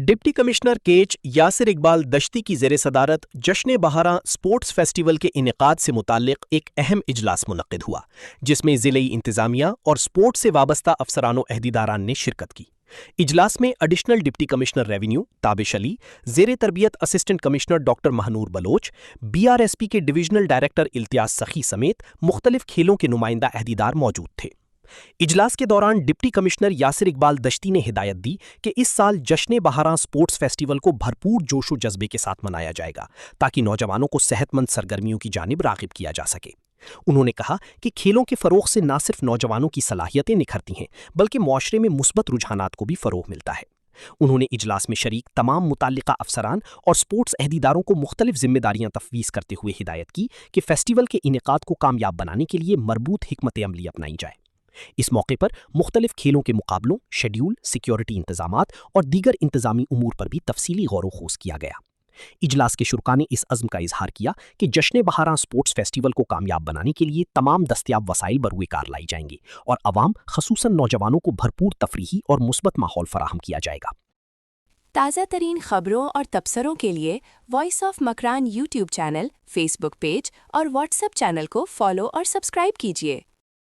Deputy commissioner केच यासिर इकबाल दश्ती की ज़ेर सदारत जश्न बहारां स्पोर्ट्स फेस्टिवल के इनेकाद से मुताल्लिक एक अहम इजलास मुनक्किद हुआ, जिसमें ज़िले इंतज़ामिया और स्पोर्ट्स से वाबस्ता अफसरान व अहदेदारान ने शिरकत की। इजलास में additional deputy commissioner revenue Tabish Ali, ज़ेर तरबियत assistant commissioner doctor Mahnoor Baloch, BRSP के डिविजनल डायरेक्टर इल्तियाज सखी समेत मुख्तलिफ खेलों के नुमाइंदा अहदेदार मौजूद थे। इजलास के दौरान डिप्टी कमिश्नर यासिर इकबाल दश्ती ने हिदायत दी कि इस साल जश्न बहारां स्पोर्ट्स फेस्टिवल को भरपूर जोशो जज्बे के साथ मनाया जाएगा, ताकि नौजवानों को सेहतमंद सरगर्मियों की जानिब राग़िब किया जा सके। उन्होंने कहा कि खेलों के फ़रोग़ से न सिर्फ नौजवानों की सलाहियतें निखरती हैं, बल्कि मुआशरे में मुस्बत रुझानात को भी फ़रोग़ मिलता है। उन्होंने इजलास में शरीक तमाम मुताल्लिका अफसरान और स्पोर्ट्स अहदेदारों को मुख्तलिफ जिम्मेदारियां तफवीज़ करते हुए हिदायत की कि फेस्टिवल के इनेकाद को कामयाब बनाने के लिए मरबूत हिकमत अमली अपनाई जाए। इस मौके पर मुख्तलिफ खेलों के मुकाबलों, शेड्यूल, सिक्योरिटी इंतजामात और दीगर इंतजामी उमूर पर भी तफसीली गौर व खूस किया गया। इजलास के शुरका ने इस अज़्म का इजहार किया कि जश्न बहारां स्पोर्ट्स फेस्टिवल को कामयाब बनाने के लिए तमाम दस्तियाब वसाइल बरूए कार लाई जाएंगी और अवाम खसूसन नौजवानों को भरपूर तफरीही और मुस्बत माहौल फराहम किया जाएगा। ताज़ा तरीन खबरों और तबसरों के लिए voice of Makran YouTube channel, Facebook page और व्हाट्सएप चैनल को फॉलो और सब्सक्राइब कीजिए।